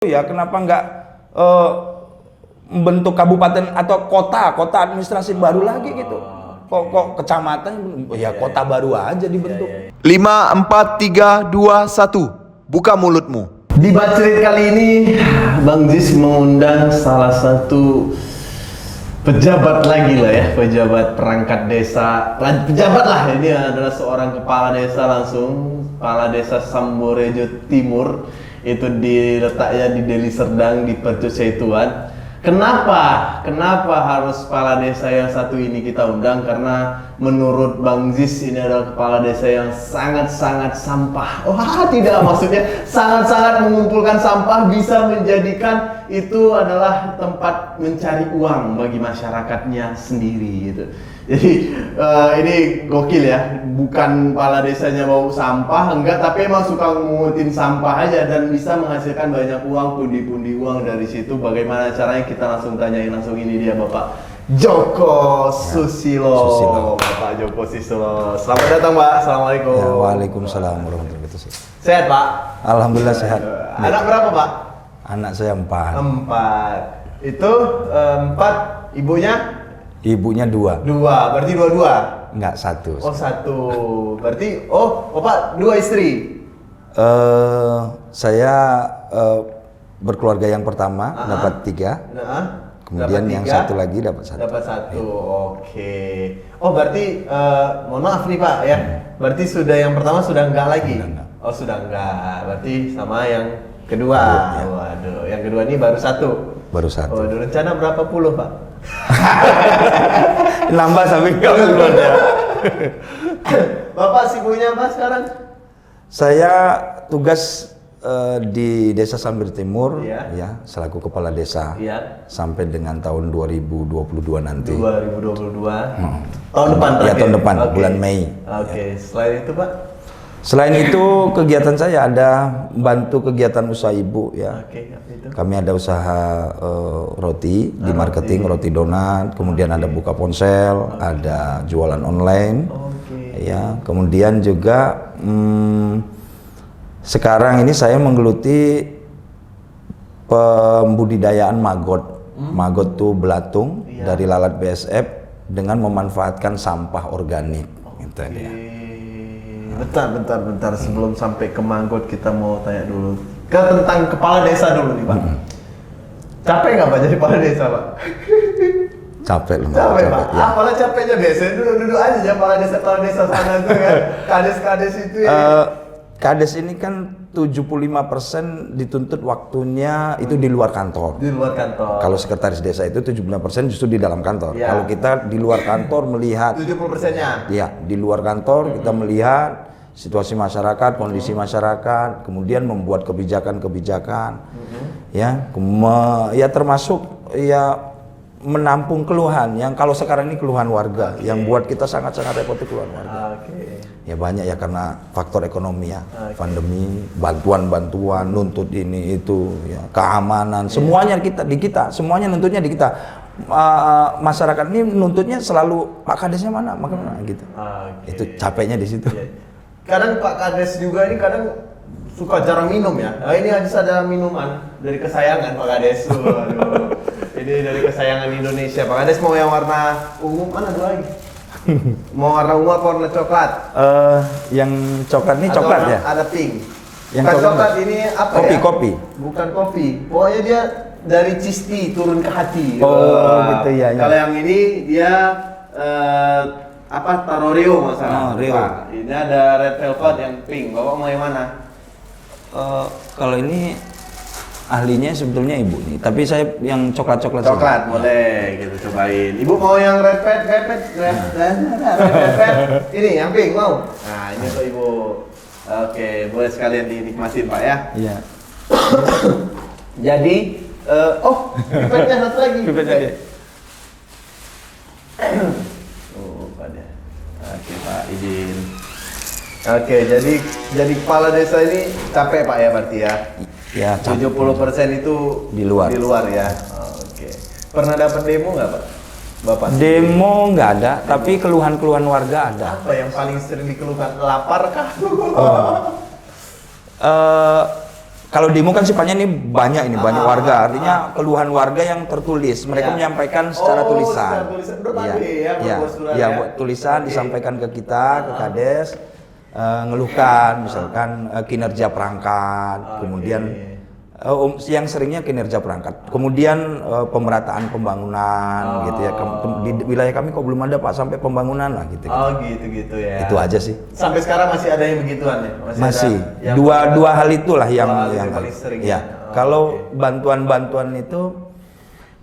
ya, kenapa nggak membentuk kabupaten atau kota administrasi baru lagi gitu? Kok kecamatan, ya kota baru aja dibentuk. 5, 4, 3, 2, 1. Buka mulutmu. Di Bacrit kali ini, Bang Ziz mengundang salah satu pejabat lagi lah ya, pejabat perangkat desa, pejabat lah, ini adalah seorang kepala desa langsung, kepala desa Samborejo Timur, itu diletaknya di Deli Serdang di Percut Seituan. Kenapa harus kepala desa yang satu ini kita undang? Karena menurut Bang Ziz ini adalah kepala desa yang sangat-sangat sampah. Wah, tidak, maksudnya sangat-sangat mengumpulkan sampah, bisa menjadikan itu adalah tempat mencari uang bagi masyarakatnya sendiri gitu. Jadi ini gokil ya, bukan kepala desanya bau sampah, enggak, tapi emang suka mengutin sampah aja dan bisa menghasilkan banyak uang, pundi-pundi uang dari situ. Bagaimana caranya, kita langsung tanyain langsung, ini dia Bapak Joko Susilo. Bapak Joko Susilo. Selamat datang Pak, Assalamualaikum. Ya, waalaikumsalam warahmatullahi wabarakatuh. Sehat Pak? Alhamdulillah sehat. Anak berapa Pak? Anak saya 4. 4. Itu 4, ibunya? Ibunya 2. 2, berarti 2-2? Enggak, 1. Oh 1, berarti Bapak 2 istri? Saya berkeluarga yang pertama dapat 3. Kemudian yang satu lagi dapat 1. Dapat 1, oke. Oh berarti, mohon maaf nih Pak ya, berarti sudah yang pertama sudah enggak lagi? Sudah enggak. Oh sudah enggak, berarti sama yang kedua. Ya. Waduh, yang kedua ini baru 1? Baru 1. Waduh, rencana berapa puluh Pak? Nambah sampai enggak belum ya. Bapak sibuknya apa sekarang? Saya tugas di Desa Sambir Timur, ya, selaku kepala desa, sampai dengan tahun 2022 nanti. 2022. Tahun depan? Ya, tahun depan, bulan Mei. Oke. Selain itu Pak? Selain itu, kegiatan saya ada bantu kegiatan usaha ibu, ya. Apa itu? Kami ada usaha roti di marketing, roti donat, kemudian ada buka ponsel, ada jualan online, ya. Kemudian juga sekarang ini saya menggeluti pembudidayaan maggot. Maggot tuh belatung dari lalat BSF dengan memanfaatkan sampah organik. Gitu dia. Bentar. Sebelum sampai ke maggot, kita mau tanya dulu tentang kepala desa dulu nih Pak. Capek nggak Pak jadi kepala desa Pak? Capek loh. Capek Pak. Ya. Apalah capeknya, biasanya duduk aja ya kepala desa sana tuh kan. Kades itu ya. Kades ini kan 75% dituntut waktunya itu di luar kantor. Di luar kantor. Kalau sekretaris desa itu 75% justru di dalam kantor. Kalau kita di luar kantor melihat 70%-nya. Ya, di luar kantor kita melihat situasi masyarakat, kondisi masyarakat, kemudian membuat kebijakan-kebijakan. Ya, ya termasuk ya menampung keluhan yang kalau sekarang ini keluhan warga yang buat kita sangat-sangat repot itu keluhan warga. Ya banyak ya, karena faktor ekonomi ya, pandemi, bantuan-bantuan, nuntut ini itu, ya keamanan, semuanya semuanya nuntutnya di kita. Masyarakat ini nuntutnya selalu Pak Kadesnya mana, makanya gitu. Itu capeknya di situ. Kadang Pak Kades juga ini kadang suka jarang minum ya. Ini harus ada minuman dari kesayangan Pak Kades. Waduh. Ini dari kesayangan Indonesia. Pak Kades mau yang warna ungu, mana ada lagi? Mau warna ungu apa warna coklat? Yang coklat ini coklat ya? Ada pink. Yang bukan coklat ini apa kopi, ya? Kopi. Bukan kopi. Pokoknya dia dari cisti turun ke hati. Gitu ya. Kalau yang ini dia Taroreo masalah. Rio. Ini ada red velvet yang pink. Bapak mau yang mana? Kalau ini ahlinya sebetulnya ibu nih, tapi saya yang coklat-coklat. Coklat boleh gitu, cobain. Ibu mau yang red velvet? Ini yang pink mau? Nah ini untuk ibu. Oke, boleh sekalian dinikmatin Pak ya. Iya. Jadi, pipetnya satu lagi. Pipetnya dia. Pada. Oke Pak, izin. Oke, jadi kepala desa ini capek Pak ya berarti ya? Ya, 70% itu di luar ya. Oke. Pernah dapat demo nggak Pak? Bapak? Demo nggak ada, tapi keluhan-keluhan warga ada. Apa yang paling sering dikeluhkan? Lapar kah? Kalau demo kan sifatnya ini banyak warga, artinya keluhan warga yang tertulis. Mereka menyampaikan secara tulisan. Buat tulisan disampaikan ke kita, ke Kades, ngeluhkan misalkan kinerja perangkat, kemudian yang seringnya kinerja perangkat, kemudian pemerataan pembangunan gitu ya. Di wilayah kami kok belum ada Pak sampai pembangunan lah gitu. Gitu ya. Itu aja sih. Sampai sekarang masih ada yang begituan ya? Masih. Ada Dua hal itulah yang paling sering. Ya. Kalau bantuan-bantuan itu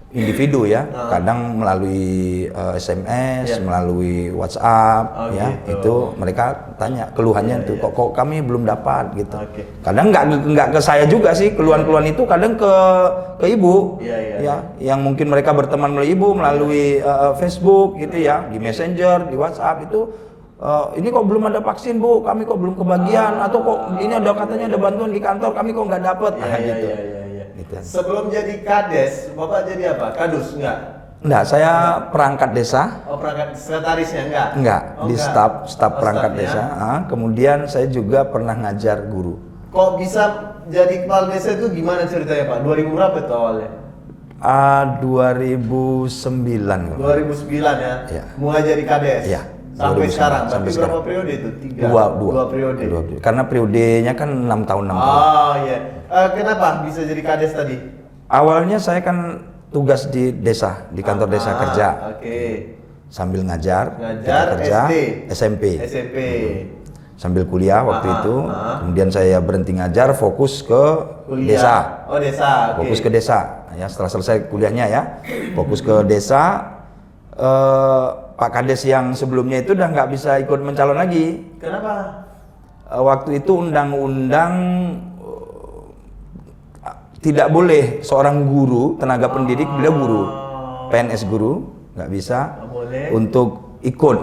individu ya, kadang melalui SMS, melalui WhatsApp, ya gitu. itu mereka tanya keluhannya itu kok kami belum dapat gitu. Kadang nggak ke saya juga sih keluhan-keluhan itu, kadang ke ibu, ya, yang mungkin mereka berteman melalui ibu melalui Facebook gitu ya, di Messenger, di WhatsApp itu. Ini kok belum ada vaksin Bu, kami kok belum kebagian, atau kok ini ada katanya ada bantuan di kantor, kami kok nggak dapat, gitu. Gitu. Sebelum jadi Kades, Bapak jadi apa? Kadus enggak? Enggak, saya perangkat desa. Oh, perangkat sekretarisnya enggak? Enggak, di staf perangkat desa. Kemudian saya juga pernah ngajar guru. Kok bisa jadi kepala desa itu gimana ceritanya Pak? 2000 berapa itu awalnya? 2009. 2009 ya? Iya. Mulai jadi Kades? Iya. Sampai 2009, sekarang? sampai Berarti sekarang. berapa periode itu? Dua periode? Karena periodenya kan 6 tahun. Oh iya. Kenapa bisa jadi Kades tadi? Awalnya saya kan tugas di desa, di kantor desa kerja. Sambil ngajar kerja, SMP. Sambil kuliah waktu itu, kemudian saya berhenti ngajar, fokus ke desa. Oh desa, Fokus ke desa. Ya, setelah selesai kuliahnya ya, fokus ke desa. Pak Kades yang sebelumnya itu udah nggak bisa ikut mencalon lagi. Kenapa? Waktu itu undang-undang tidak boleh seorang guru, tenaga pendidik, beliau guru, PNS guru, nggak bisa untuk ikut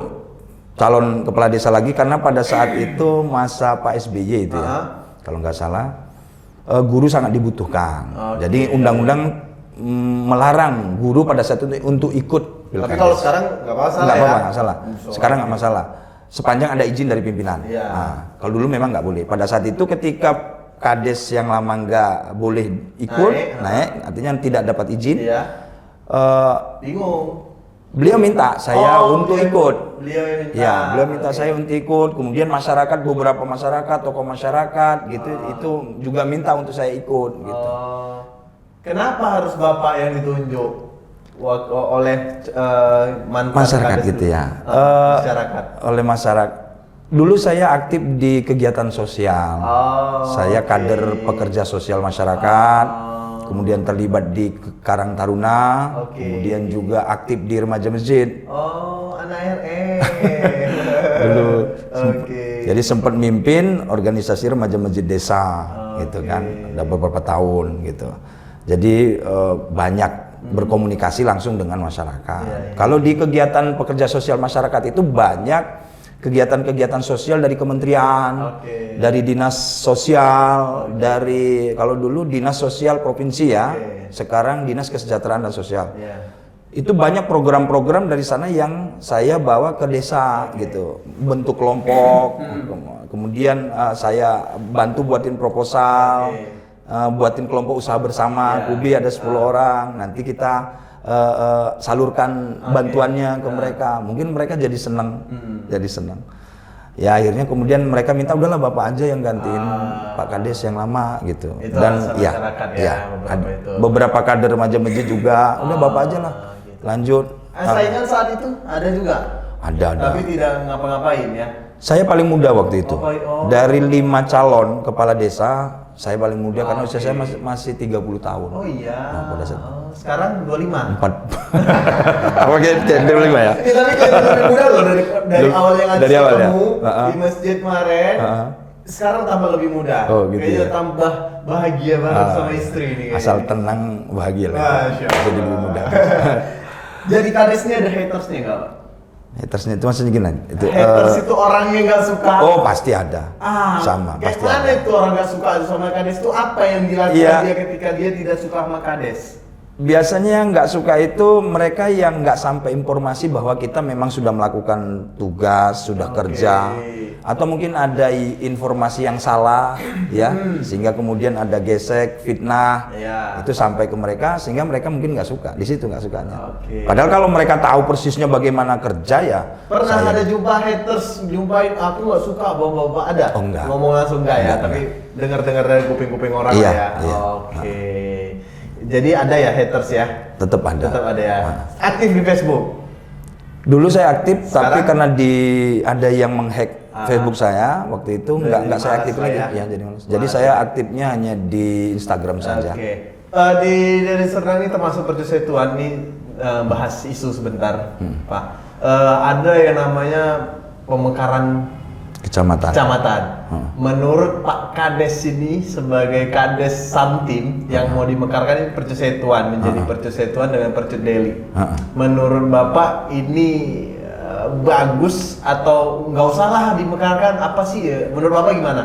calon kepala desa lagi, karena pada saat itu masa Pak SBY itu ya, kalau nggak salah, guru sangat dibutuhkan. Jadi undang-undang melarang guru pada saat itu untuk ikut. Tapi kalau sekarang nggak masalah nggak ya? nggak salah. Sekarang nggak masalah. Sepanjang ada izin dari pimpinan. Nah, kalau dulu memang nggak boleh. Pada saat itu ketika Kades yang lama nggak boleh ikut, naik, artinya tidak dapat izin. Bingung. Beliau minta saya untuk ikut. Beliau minta saya untuk ikut. Kemudian masyarakat, beberapa masyarakat, tokoh masyarakat gitu, itu juga minta untuk saya ikut. Gitu. Kenapa harus Bapak yang ditunjuk oleh masyarakat gitu ya? Masyarakat. Oleh masyarakat. Dulu saya aktif di kegiatan sosial. Saya kader pekerja sosial masyarakat. Kemudian terlibat di Karang Taruna. Kemudian juga aktif di remaja masjid. Anak RE. Dulu. Jadi sempat mimpin organisasi remaja masjid desa, gitu kan. Udah beberapa tahun gitu. Jadi banyak berkomunikasi langsung dengan masyarakat. Kalau di kegiatan pekerja sosial masyarakat itu banyak kegiatan-kegiatan sosial dari kementerian, dari dinas sosial, dari kalau dulu dinas sosial provinsi ya, sekarang dinas kesejahteraan dan sosial. Itu banyak program-program dari sana yang saya bawa ke desa gitu, bentuk kelompok, kemudian saya bantu buatin proposal. Buatin kelompok usaha bersama, Kubi ada 10 orang, nanti kita salurkan bantuannya ke mereka, mungkin mereka jadi senang, ya akhirnya kemudian mereka minta udahlah Bapak aja yang gantiin Pak Kades yang lama gitu. Dan beberapa kader remaja masjid juga udah Bapak aja lah lanjut. Saingan saat itu ada juga? Ada. Tapi tidak ngapa-ngapain ya? Saya paling muda waktu itu. Dari 5 calon kepala desa, saya paling muda karena usia saya masih 30 tahun. Oh iya. Nah, pada saat sekarang 25. 4. Oke, 25 ya. Tapi kan lebih muda loh dari awal yang dari awal ya. Di masjid kemarin. Sekarang tambah lebih muda. Oh, gitu. Kayaknya tambah bahagia banget sama istri ini. Asal tenang bahagia lah. Jadi lebih muda. Jadi Kadesnya ada hatersnya nggak Pak? Hatersnya itu maksudnya gimana? Haters itu orangnya nggak suka. Oh pasti ada. Sama kayak pasti mana ada. itu orang nggak suka sama Kades itu apa yang dilakukan dia ketika dia tidak suka sama Kades? Biasanya yang nggak suka itu mereka yang nggak sampai informasi bahwa kita memang sudah melakukan tugas, sudah kerja. atau mungkin ada informasi yang salah ya, sehingga kemudian ada gesek, fitnah, Iya. itu sampai ke mereka sehingga mereka mungkin nggak suka, di situ nggak sukanya. Oke. Padahal kalau mereka tahu persisnya bagaimana kerja ya. Pernah ada jumpa haters, jumpain aku nggak suka bapak-bapak, ada? Oh, enggak. Ngomong langsung enggak ya, Enggak, tapi dengar-dengar dari kuping-kuping orang Iya, ya. iya. Oke. Jadi ada ya haters ya? Tetap ada. Tetap ada ya. Nah. Aktif di Facebook? Dulu saya aktif, Sekarang? tapi karena ada yang menghack Facebook saya waktu itu Jadi nggak saya malas aktif lah lagi. ya? Ya, jadi malas. Jadi Malas saya ya? aktifnya hanya di Instagram saja. Oke. Dari Serdang ini termasuk persetujuan nih, bahas isu sebentar, Pak. Ada yang namanya pemekaran Kecamatan. kecamatan. Menurut Pak Kades ini sebagai Kades Samtim yang mau dimekarkan ini percesetuan menjadi percesetuan dengan Percut Deli. Menurut Bapak ini bagus atau nggak usah lah dimekarkan, apa sih ya? Menurut Bapak gimana?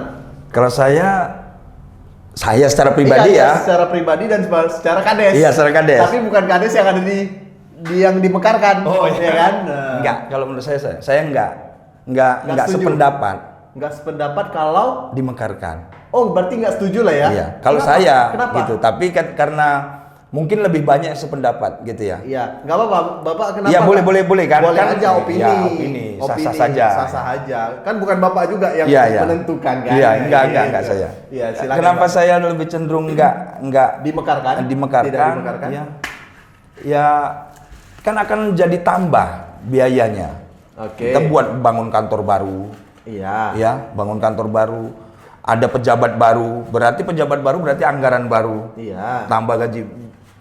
Kalau saya secara pribadi Iya, ya. secara pribadi dan secara Kades. Iya, secara Kades. Tapi bukan Kades yang ada di yang dimekarkan. Oh, iya. Ya kan? Enggak, kalau menurut saya enggak setuju. sependapat Nggak sependapat kalau dimekarkan. oh berarti nggak setuju lah ya? Iya, kalau Kenapa? saya Kenapa? gitu. Tapi kan karena mungkin lebih banyak sependapat gitu ya. Iya, nggak apa-apa. Bapak kenapa? Iya, boleh kan? Boleh Kan, aja opini. ya, opini. Sah-sah saja. Sah-sah aja. Kan bukan Bapak juga yang Iya, iya. menentukan kan? Iya, enggak Gitu. saya. Iya, silakan. Kenapa Pak. saya lebih cenderung enggak Dimekarkan? dimekarkan? Tidak dimekarkan? Ya kan akan jadi tambah biayanya. Oke. Kita buat bangun kantor baru, Iya. ya, bangun kantor baru. Ada pejabat baru, berarti pejabat baru berarti anggaran baru. Iya. Tambah gaji,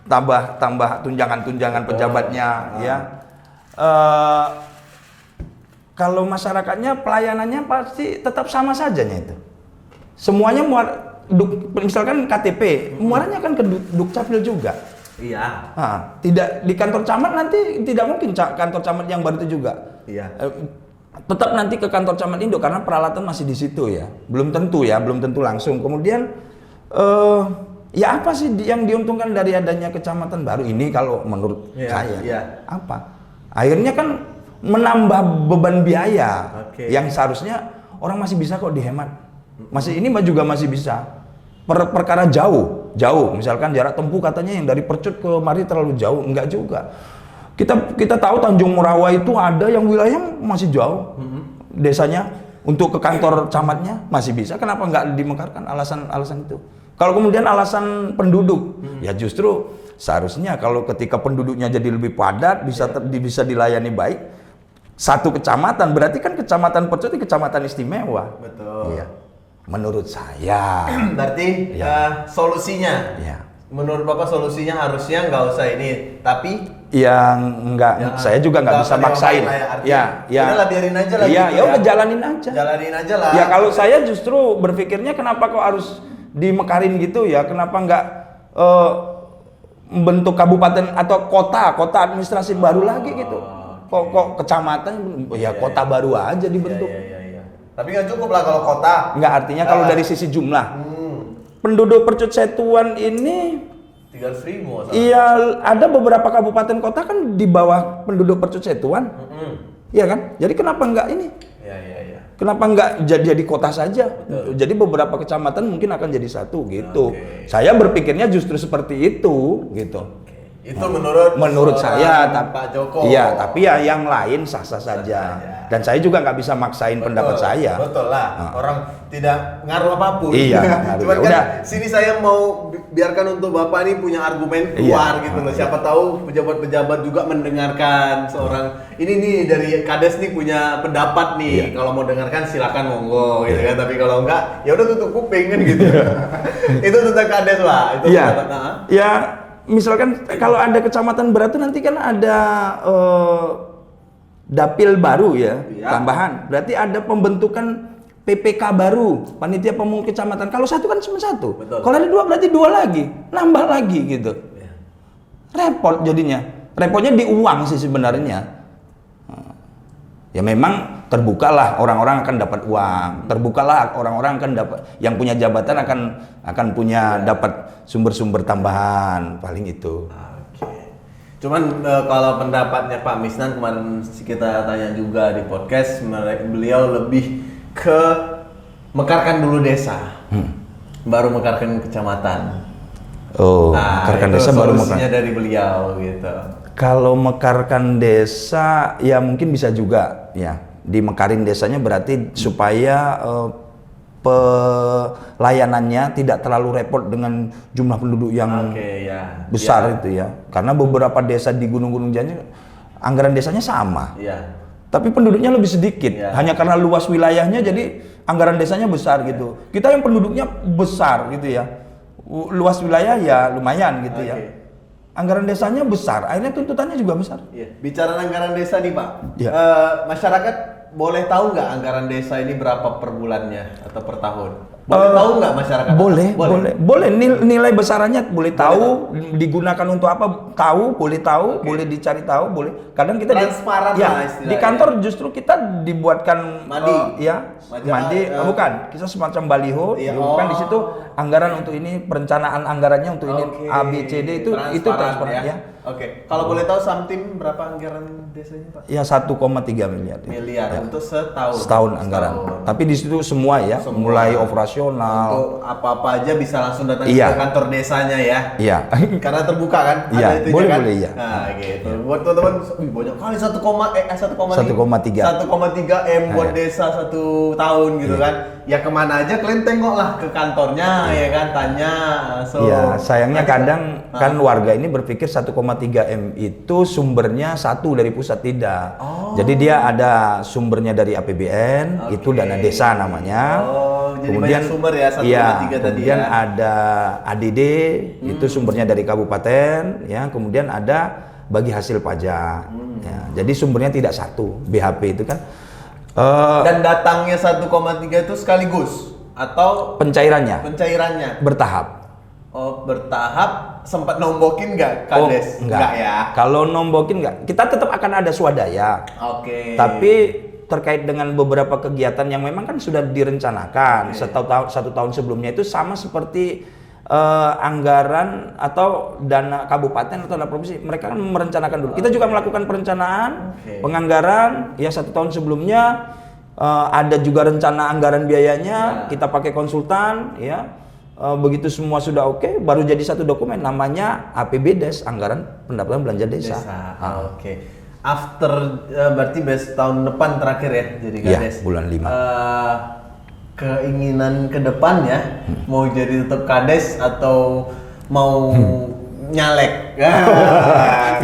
tambah tunjangan pejabatnya, ya. Kalau masyarakatnya pelayanannya pasti tetap sama sajanya itu. Semuanya misalkan KTP, muaranya kan ke Dukcapil juga. Iya. Nah, tidak di kantor camat nanti tidak mungkin kantor camat yang baru itu juga. Iya. Tetap nanti ke kantor camat Indo karena peralatan masih di situ ya. Belum tentu langsung. Kemudian ya apa sih yang diuntungkan dari adanya kecamatan baru ini kalau menurut Iya, saya? iya. Apa? Akhirnya kan menambah beban biaya Oke. yang seharusnya orang masih bisa kok dihemat. Ini juga masih bisa. Perkara jauh, misalkan jarak tempuh katanya yang dari Percut ke Mari terlalu jauh, enggak juga. Kita tahu Tanjung Merawa itu ada yang wilayahnya masih jauh, desanya untuk ke kantor camatnya masih bisa. Kenapa enggak dimekarkan? Alasan itu. Kalau kemudian alasan penduduk, ya justru seharusnya kalau ketika penduduknya jadi lebih padat, bisa dilayani baik. Satu kecamatan berarti kan kecamatan Percut itu kecamatan istimewa. Betul. Iya. Menurut saya. Berarti Ya. solusinya, Ya. menurut Bapak solusinya harusnya nggak usah ini, tapi Yang enggak, saya juga nggak bisa usah maksain. diomongin lah ya, artinya, udahlah, biarin aja lah Iya, gitu ya udah jalanin aja. Jalanin aja lah. Ya kalau saya justru berpikirnya kenapa kok harus dimekarin gitu ya? Kenapa nggak membentuk kabupaten atau kota administrasi baru lagi gitu? Kok kecamatan? Ya kota baru aja dibentuk. Iya. Tapi nggak cukup lah kalau kota. Nggak, artinya kalau dari sisi jumlah penduduk Percut Setuan ini 300.000. iya, ada beberapa kabupaten kota kan di bawah penduduk Percut Setuan. Iya kan? Jadi kenapa enggak ini? Iya. Kenapa enggak jadi kota saja? Jadi beberapa kecamatan mungkin akan jadi satu gitu. Oke. Saya berpikirnya justru seperti itu gitu. Itu menurut saya Pak Joko. Iya, tapi ya yang lain sah-sah saja. saja. Dan saya juga nggak bisa maksain pendapat saya. Betul lah. Orang tidak ngaruh apapun. Iya, ngaruh. Cuman Ya kan udah. sini saya mau biarkan untuk Bapak ini punya argumen keluar gitu loh. Siapa tahu pejabat-pejabat juga mendengarkan seorang ini nih dari Kades nih punya pendapat nih. Kalau mau dengarkan silakan monggo gitu kan. Tapi kalau enggak ya udah tutup kuping kan gitu. Itu tentang Kades lah. Itu Iya. pendapat. Nah. Ya, misalkan kalau ada kecamatan berat itu nanti kan ada dapil baru ya, tambahan. Berarti ada pembentukan PPK baru, panitia pemungut kecamatan. Kalau satu kan cuma satu. Betul. Kalau ada dua berarti dua lagi, nambah lagi gitu. Repot jadinya. Repotnya di uang sih sebenarnya. Ya memang terbukalah orang-orang akan dapat uang, terbukalah orang-orang akan dapat, yang punya jabatan akan punya dapat sumber-sumber tambahan, paling itu. Oke. Cuman kalau pendapatnya Pak Misnan kemarin kita tanya juga di podcast, beliau lebih ke mekarkan dulu desa, baru mekarkan kecamatan. Oh, Nah, mekarkan itu desa baru solusinya dari beliau gitu. Kalau mekarkan desa ya mungkin bisa juga ya. Dimekarin desanya berarti supaya pelayanannya tidak terlalu repot dengan jumlah penduduk yang Ya. besar itu ya. Karena beberapa desa di gunung-gunung Janji anggaran desanya sama. Ya. Tapi penduduknya lebih sedikit. Ya. Hanya karena luas wilayahnya jadi anggaran desanya besar gitu. Kita yang penduduknya besar gitu ya. Luas wilayah ya lumayan gitu ya. Anggaran desanya besar, akhirnya tuntutannya juga besar. Iya. Bicara anggaran desa nih Pak, Ya. Masyarakat boleh tahu nggak anggaran desa ini berapa per bulannya atau per tahun? Boleh tahu nggak masyarakat? Boleh. Nilai besarannya boleh tahu, digunakan untuk apa tahu, boleh tahu, boleh dicari tahu, boleh. Kadang kita transparan lah istilahnya. di kantor justru kita dibuatkan Mandi. bukan, kita semacam baliho, bukan di situ anggaran untuk ini, perencanaan anggarannya untuk ini A B C D itu transparan ya. Oke. Kalau boleh tahu Samtim berapa anggaran desanya Pak? Ya 1,3 miliar. Miliar untuk setahun. Setahun anggaran. Tapi di situ semua ya, mulai operasional. Untuk apa-apa aja bisa langsung datang Iya. ke kantor desanya ya. Iya. Karena terbuka kan? Iya, Ada itunya boleh, kan? boleh, iya. Nah, gitu. Buat teman-teman, wih, banyak kali 1,3. 1,3 M buat desa 1 tahun gitu kan. Ya kemana aja kalian tengoklah ke kantornya ya kan, tanya. Iya, sayangnya nanti- kadang kan warga ini berpikir 1,3 M itu sumbernya satu dari pusat, tidak. Jadi dia ada sumbernya dari APBN, itu dana desa namanya. Jadi banyak sumber ya, 1,3 tadi kemudian ya. ada ADD, itu sumbernya dari kabupaten, ya. Kemudian ada bagi hasil pajak. Ya, jadi sumbernya tidak satu. BHP itu kan Dan datangnya 1,3 itu sekaligus atau pencairannya pencairannya? bertahap. Oh, bertahap. Sempat nombokin nggak Kades? Enggak Ya. Kalau nombokin enggak, kita tetap akan ada swadaya. Oke. Tapi terkait dengan beberapa kegiatan yang memang kan sudah direncanakan satu tahun sebelumnya, itu sama seperti anggaran atau dana kabupaten atau dana provinsi, mereka kan merencanakan dulu. Kita juga melakukan perencanaan, penganggaran ya 1 tahun sebelumnya, ada juga rencana anggaran biayanya, kita pakai konsultan ya. Begitu semua sudah oke, baru jadi satu dokumen namanya APBDes, anggaran pendapatan belanja desa. Oke. After berarti tahun depan terakhir ya jadi Iya, Kades. bulan 5. Keinginan ke depannya mau jadi tetap Kades atau mau nyalek?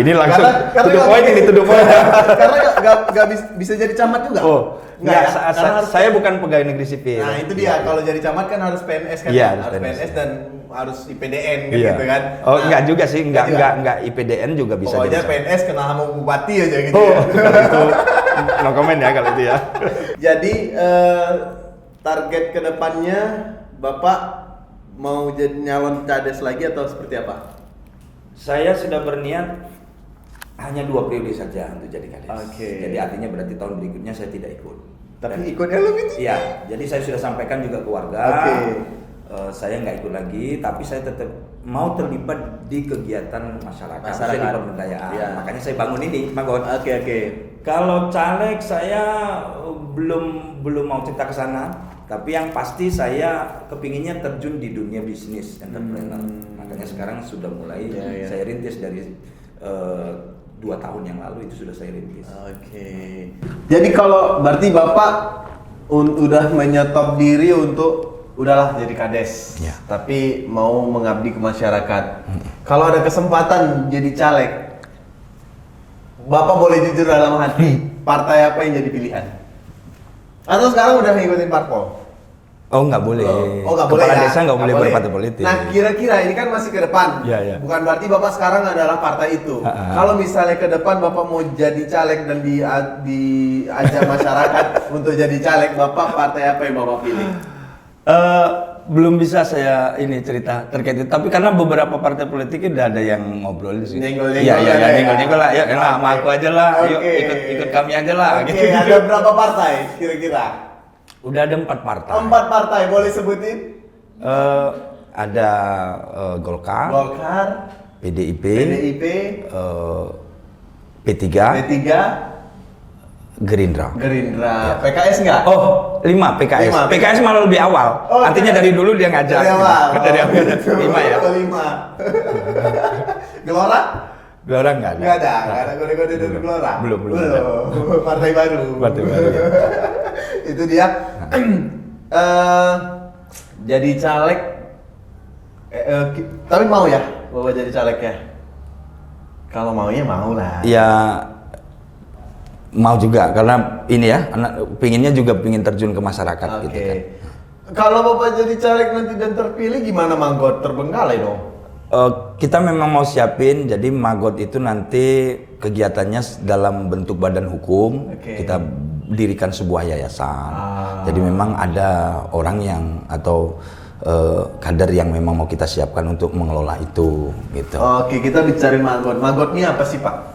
Ini langsung Karena to the point ini, to the point. Karena nggak bisa jadi camat juga. Nggak, ya? saya bukan pegawai negeri sipil. Nah itu dia, kalau jadi camat kan harus PNS kan? Iya, harus PNS, PNS dan harus IPDN kan Iya. gitu kan? Oh, Nah, enggak juga sih, enggak IPDN juga bisa. pokoknya jadi. PNS kenal sama bupati aja gitu Oh, ya. kalau itu no comment ya kalau itu ya. Jadi target kedepannya Bapak mau jadi nyalon Kades lagi atau seperti apa? Saya sudah berniat hanya 2 periode saja untuk jadi kades. Oke. Jadi artinya berarti tahun berikutnya saya tidak ikut. Tapi ikut helm itu? Iya, jadi saya sudah sampaikan juga ke warga. Oke. Saya nggak ikut lagi, tapi saya tetap mau terlibat di kegiatan masyarakat, Masyarakat. di pemberdayaan. Iya. Makanya saya bangun ini, Magon. Oke. Kalau caleg saya belum mau cerita ke sana, tapi yang pasti saya kepinginnya terjun di dunia bisnis entrepreneur. Makanya sekarang sudah mulai Iya. saya rintis dari 2 tahun yang lalu itu sudah saya rintis. Oke. Jadi kalau berarti Bapak udah menyetop diri untuk udahlah jadi Kades, Ya. tapi mau mengabdi ke masyarakat. Kalau ada kesempatan jadi caleg, Bapak boleh jujur dalam hati, partai apa yang jadi pilihan? Atau sekarang udah ngikutin parpol? Oh, nggak boleh. Oh, nggak boleh Kepala ya? desa nggak boleh Nggak berpartai politik. Nah, kira-kira ini kan masih ke depan. Iya, iya. Bukan berarti Bapak sekarang adalah partai itu. Kalau misalnya ke depan Bapak mau jadi caleg dan diajak masyarakat untuk jadi caleg, Bapak partai apa yang Bapak pilih? Belum bisa saya ini cerita terkait itu, tapi karena beberapa partai politik udah ada yang ngobrol sih. Nyenggol-nyenggol Iya, ada ya? nyenggol-nyenggol lah. Ya, enak sama aku aja lah. Yuk, Oke. ikut kami aja lah. Oke, Gitu. ada berapa partai kira-kira? Udah ada 4 partai. 4 partai, boleh sebutin? Ada Golkar, Golkar, PDIP, PDIP, P3, P3, Gerindra. Gerindra. PKS nggak? Oh, 5 PKS. Lima. PKS malah lebih awal. Oh, Artinya dari dulu dia ngajak. Dari awal. Dari awal. 5 ya. 5. Gelora? Gelora nggak ada. Nggak ada kode-kode dari Gelora? Belum. Partai baru. Partai baru. Itu dia. Jadi caleg, tapi mau ya Bapak jadi caleg ya? Kalau maunya mau lah. Ya mau juga karena ini ya, anak pinginnya juga pingin terjun ke masyarakat gitu kan. Kalau Bapak jadi caleg nanti dan terpilih gimana Manggot? Terbengkalai dong. Kita memang mau siapin, jadi Magot itu nanti kegiatannya dalam bentuk badan hukum. Kita dirikan sebuah yayasan. Jadi memang ada orang yang atau kader yang memang mau kita siapkan untuk mengelola itu gitu. Oke, kita bicara Magot. Magot ini apa sih Pak?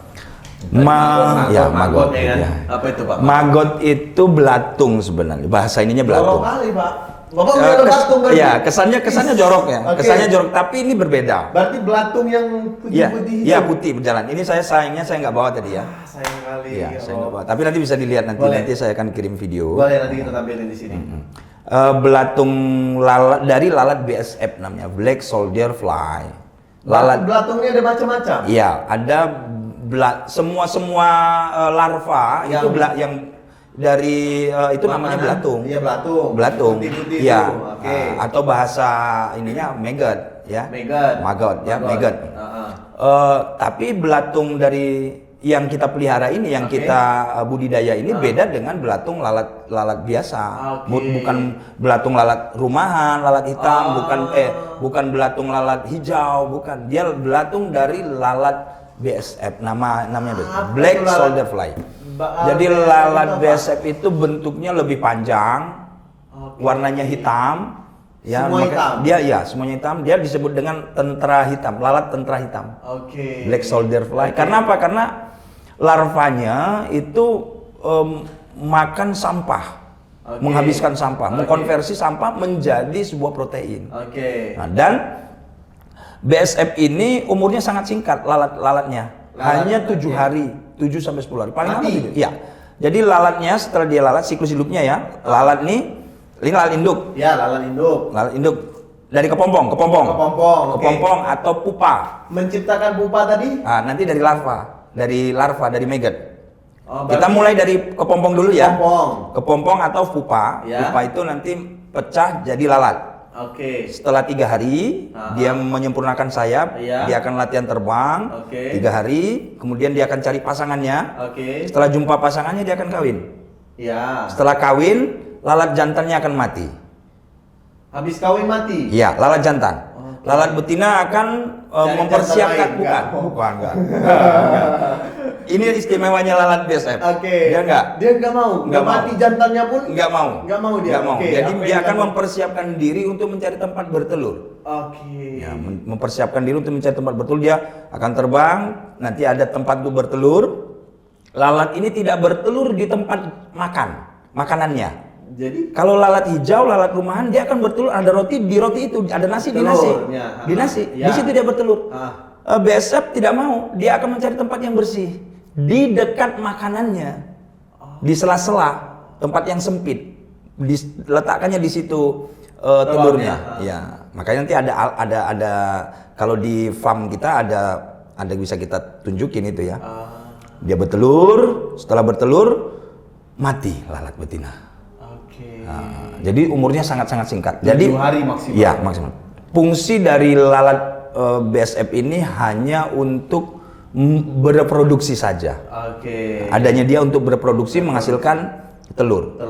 Magot ya kan? ya. Apa itu Pak? Magot itu belatung sebenarnya. Bahasa ininya belatung. Jorok kali Pak. Bapak punya belatung kan? Ya, kesannya jorok ya. Kesannya jorok, tapi ini berbeda. Berarti belatung yang putih-putih. Iya, putih berjalan. Ini sayangnya saya nggak bawa tadi ya. Sayang kali. Iya, saya nggak bawa. Tapi nanti bisa dilihat nanti. Boleh. Nanti saya akan kirim video. Boleh nanti kita tampilin di sini. Belatung lalat dari lalat BSF namanya, Black Soldier Fly. Belatungnya ada macam-macam. Iya, ada semua larva Yang- itu yang dari itu namanya belatung. Iya, belatung. Belatung. Putih-putih Iya. itu. Oke. Atau bahasa ininya maggot ya. Maggot ya, maggot. Tapi belatung dari yang kita pelihara ini, yang kita budidaya ini beda dengan belatung lalat biasa. Bukan belatung lalat rumahan, lalat hitam, bukan belatung lalat hijau, bukan. Dia belatung dari lalat BSF, namanya Black Soldier Fly. Jadi lalat BSF itu bentuknya lebih panjang, warnanya hitam. Ya, Semua hitam? Semuanya hitam. Dia disebut dengan tentara hitam, lalat tentara hitam. Black Soldier Fly. Karena apa? Karena larvanya itu makan sampah, menghabiskan sampah, mengkonversi sampah menjadi sebuah protein. Nah, dan BSF ini umurnya sangat singkat, lalatnya hanya 7 hari, 7 sampai 10 hari, paling lama 7. Iya. Jadi lalatnya setelah dia lalat, siklus hidupnya ya, lalat ini lalat induk. Ya, lalat induk. Lalat induk dari kepompong atau pupa. Menciptakan pupa tadi? Nah, nanti dari larva, dari maggot. Kita mulai dari kepompong dulu ya. Kepompong atau pupa. Ya. Pupa itu nanti pecah jadi lalat. Setelah 3 hari, dia menyempurnakan sayap, dia akan latihan terbang. 3 hari, kemudian dia akan cari pasangannya. Setelah jumpa pasangannya, dia akan kawin. Setelah kawin, lalat jantannya akan mati. Habis kawin mati? Iya, lalat jantan. Lalat betina akan mempersiapkan, bukan. Enggak. Ini istimewanya lalat BSF. Dia nggak mau. Nggak mau. Mati jantannya pun? Nggak mau. Nggak mau dia. Nggak mau. Jadi dia akan mempersiapkan diri untuk mencari tempat bertelur. Ya, mempersiapkan diri untuk mencari tempat bertelur. Dia akan terbang. Nanti ada tempat untuk bertelur. Lalat ini tidak bertelur di tempat makanannya. Jadi kalau lalat hijau, lalat rumahan, dia akan bertelur, ada roti, di roti itu ada nasi, di nasi. Di situ dia bertelur. BSF tidak mau, dia akan mencari tempat yang bersih di dekat makanannya, di sela-sela tempat yang sempit, letakkannya di situ telurnya. Ya, makanya nanti ada kalau di farm kita ada bisa kita tunjukin itu ya. Dia bertelur, setelah bertelur mati lalat betina. Nah, jadi umurnya sangat-sangat singkat. Jadi 7 hari maksimal. Ya, maksimal. Fungsi dari lalat BSF ini hanya untuk bereproduksi saja. Adanya dia untuk bereproduksi, menghasilkan telur.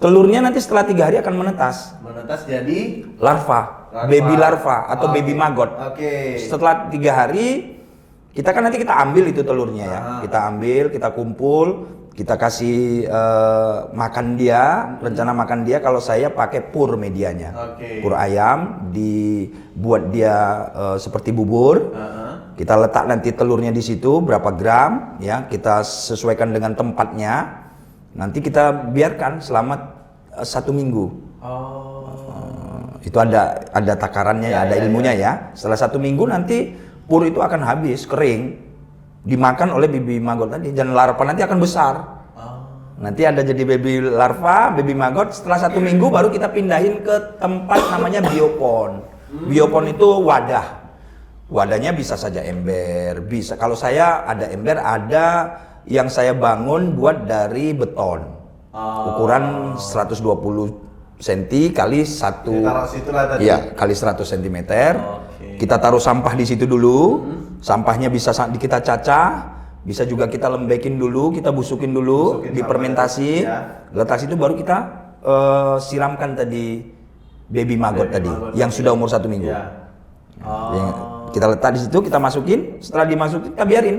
Telurnya nanti setelah 3 hari akan menetas. Menetas jadi larva. Baby larva atau baby maggot. Setelah 3 hari kita ambil itu telurnya ya. Kita ambil, kita kumpul, kita kasih makan dia, rencana makan dia. Kalau saya pakai pur medianya, pur ayam, dibuat dia seperti bubur. Kita letak nanti telurnya di situ berapa gram, ya kita sesuaikan dengan tempatnya. Nanti kita biarkan selama 1 minggu. Itu ada takarannya ya, ada ilmunya ya. Setelah 1 minggu nanti pur itu akan habis, kering. Dimakan oleh bibi maggot tadi, dan larva nanti akan besar. Nanti ada jadi baby larva, baby maggot. Setelah 1 minggu baru kita pindahin ke tempat namanya biopon. Biopon itu wadah. Wadahnya bisa saja ember, bisa. Kalau saya ada ember, ada yang saya bangun buat dari beton. Ukuran 120 cm kali 1. Taruh situlah tadi. Iya, kali 100 cm. Kita taruh sampah di situ dulu. Sampahnya bisa kita cacah, bisa juga kita lembekin dulu, kita busukin dulu, difermentasi. Letak situ baru kita siramkan tadi baby maggot tadi yang sudah umur 1 minggu. Kita letak di situ, kita masukin, setelah dimasukin kita biarin.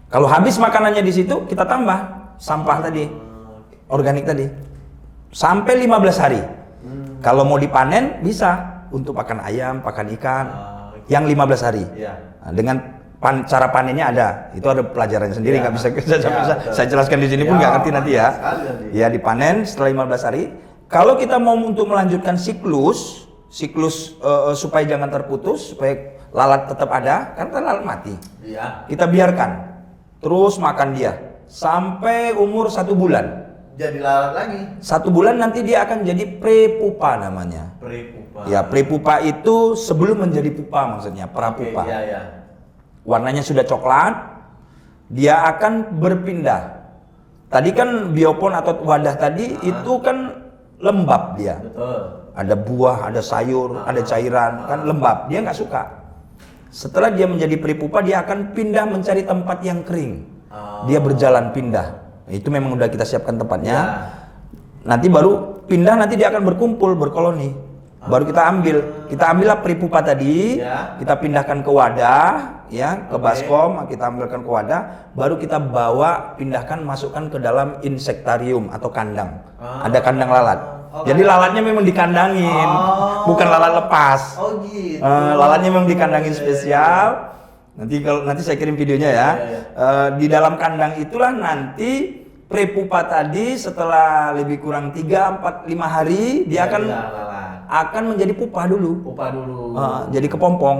Kalau habis makanannya di situ, kita tambah sampah tadi, organik tadi. Sampai 15 hari. Kalau mau dipanen bisa untuk pakan ayam, pakan ikan. Yang 15 hari. Nah, dengan cara panennya ada. Itu ada pelajarannya sendiri, nggak bisa saya jelaskan di sini pun nggak ngerti nanti ya. Ya dipanen setelah 15 hari. Kalau kita mau untuk melanjutkan siklus supaya jangan terputus, supaya lalat tetap ada, karena lalat mati. Kita biarkan terus makan dia sampai umur 1 bulan. Jadi lalat lagi. 1 bulan nanti dia akan jadi prepupa namanya. Prepupa. Ya, prepupa itu sebelum menjadi pupa maksudnya, prapupa. Warnanya sudah coklat, dia akan berpindah. Tadi kan biopon atau wadah tadi itu kan lembab dia. Betul. Ada buah, ada sayur, ada cairan, kan lembab. Dia nggak suka. Setelah dia menjadi prepupa, dia akan pindah mencari tempat yang kering. Dia berjalan pindah. Itu memang udah kita siapkan tempatnya. Nanti baru pindah, nanti dia akan berkumpul, berkoloni. Baru kita ambillah prepupa tadi, kita pindahkan ke wadah, ya, ke baskom, kita ambilkan ke wadah, baru kita pindahkan, masukkan ke dalam insektarium atau kandang. Ada kandang lalat. Jadi lalatnya memang dikandangin, bukan lalat lepas. Gitu. Lalatnya memang dikandangin spesial. Nanti saya kirim videonya ya. Di dalam kandang itulah nanti prepupa tadi setelah lebih kurang 3, 4, 5 hari dia akan menjadi pupa dulu. Jadi kepompong.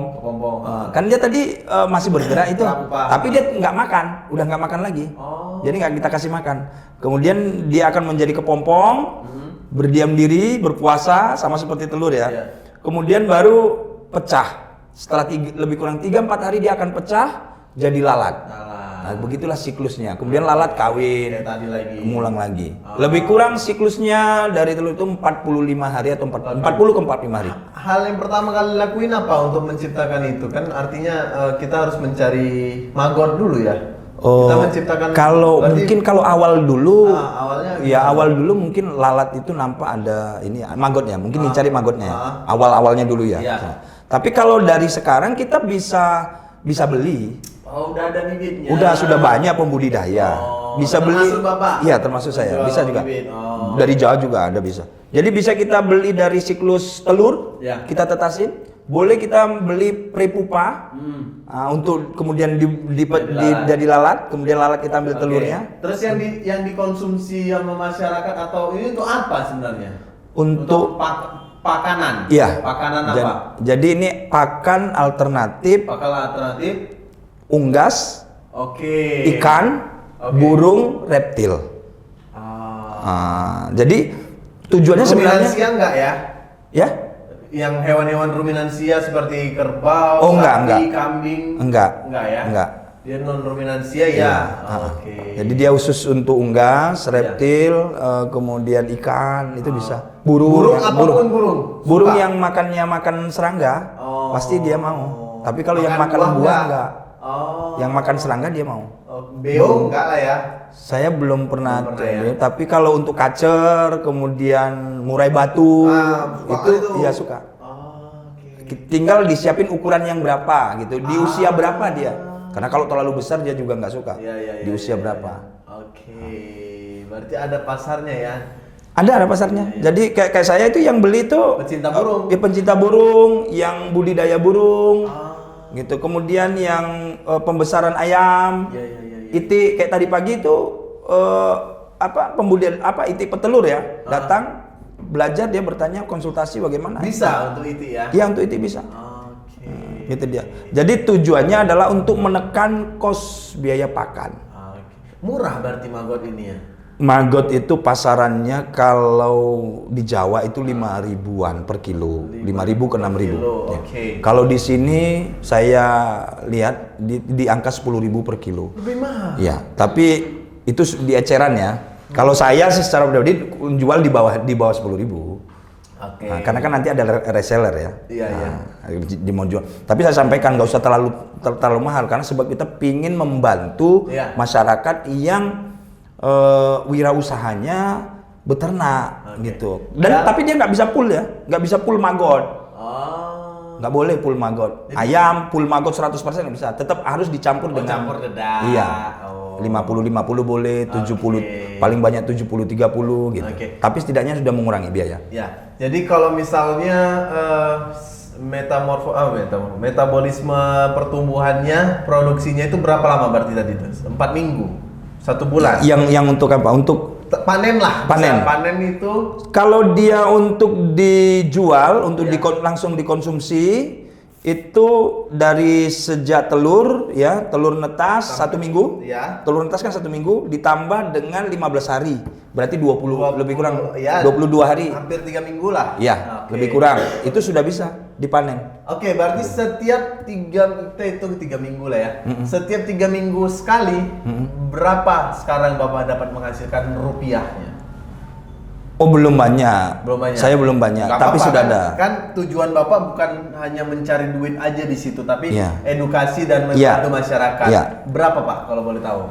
Kan dia tadi masih bergerak itu, tapi dia nggak makan, udah nggak makan lagi. Jadi nggak kita kasih makan. Kemudian dia akan menjadi kepompong, berdiam diri, berpuasa sama seperti telur ya. Kemudian baru pecah. Setelah lebih kurang 3-4 hari dia akan pecah jadi lalat. Nah, begitulah siklusnya. Kemudian lalat kawin, mengulang lagi. Lebih kurang siklusnya dari telur itu 45 hari atau 40 ke 45 hari. Hal yang pertama kali lakuin apa untuk menciptakan itu? Kan artinya kita harus mencari maggot dulu ya. Kita menciptakan. Kalau awal dulu, awalnya awal dulu mungkin lalat itu nampak ada ini maggotnya, mungkin dicari maggotnya. Awal-awalnya dulu ya. Tapi kalau dari sekarang kita bisa beli. Udah ada bibitnya. Sudah banyak pembudidaya. Bisa beli. Bapak? Iya, termasuk saya. Bisa juga. Dari jauh juga ada bisa. Jadi bisa kita beli dari siklus telur, kita tetasin. Boleh kita beli prepupa untuk kemudian jadi lalat, kemudian lalat kita ambil telurnya. Terus yang dikonsumsi sama masyarakat atau ini untuk apa sebenarnya? Untuk pakanan. Iya. Pakanan apa? Jadi ini pakan alternatif. Unggas. Ikan. Burung, reptil. Jadi tujuannya sebenarnya. Ruminansia enggak ya? Ya? Yang hewan-hewan ruminansia seperti kerbau, sapi, kambing. Enggak ya? Enggak. Dia non ruminansia ya. Jadi dia khusus untuk unggas, reptil, kemudian ikan itu bisa. Burung yang makan serangga, pasti dia mau. Tapi kalau yang makan buah enggak. Yang makan serangga dia mau. Beo enggak lah ya. Saya belum pernah coba, tapi kalau untuk kacer, kemudian murai batu, itu dia suka. Tinggal disiapin ukuran yang berapa gitu, di usia berapa dia. Karena kalau terlalu besar dia juga nggak suka. Di usia berapa. Berarti ada pasarnya ya. Ada pasarnya. Jadi kayak saya itu yang beli itu pencinta burung. Pencinta burung, yang budidaya burung. Gitu. Kemudian yang pembesaran ayam. Iti kayak tadi pagi itu pembudidaya iti petelur ya. Datang belajar, dia bertanya, konsultasi bagaimana. Bisa untuk iti ya. Iya, untuk iti bisa. Gitu dia. Jadi tujuannya adalah untuk menekan kos biaya pakan. Murah berarti maggot ini ya? Maggot itu pasarannya kalau di Jawa itu 5.000-an per kilo, 5.000 ke 6.000. kilo, Ya. oke. Kalau di sini saya lihat di angka 10.000 per kilo. Lebih mahal. Ya, tapi itu di eceran ya. Kalau saya sih secara pribadi jual di bawah 10.000. Oke. Nah, karena kan nanti ada reseller ya. Iya, iya. Di mau jual. Tapi saya sampaikan nggak usah terlalu mahal karena sebab kita pingin membantu Iya. masyarakat yang wirausahanya beternak gitu. Dan tapi dia nggak bisa full ya, nggak bisa full maggot. Oh. Nggak boleh full maggot. Ayam full maggot 100% nggak bisa. Tetap harus dicampur dengan campur dedak. Iya. Oh. 50-50 boleh, 70 Oke. paling banyak 70-30 gitu. Oke. Tapi setidaknya sudah mengurangi biaya. Ya. Jadi kalau misalnya metabolisme pertumbuhannya, produksinya itu berapa lama berarti tadi itu? 4 minggu. 1 bulan. Yang untuk apa? Untuk Panen lah. Panen. Bisa panen itu kalau dia untuk dijual, untuk Ya. langsung dikonsumsi itu dari sejak telur ya, telur netas 1 minggu. Ya. Telur netas kan 1 minggu ditambah dengan 15 hari. Berarti 20 lebih kurang ya, 22 hari. hampir 3 minggu lah. Ya, Oke. lebih kurang. Itu sudah bisa dipanen. Oke, berarti setiap 3 minggu lah ya. Setiap 3 minggu sekali, berapa sekarang Bapak dapat menghasilkan rupiahnya? Oh, belum banyak. Belum banyak. Saya belum banyak, Nggak tapi apa-apa, sudah kan? ada. Kan tujuan Bapak bukan hanya mencari duit aja di situ, tapi Iya. edukasi dan Iya. membantu masyarakat. Iya. Berapa Pak kalau boleh tahu?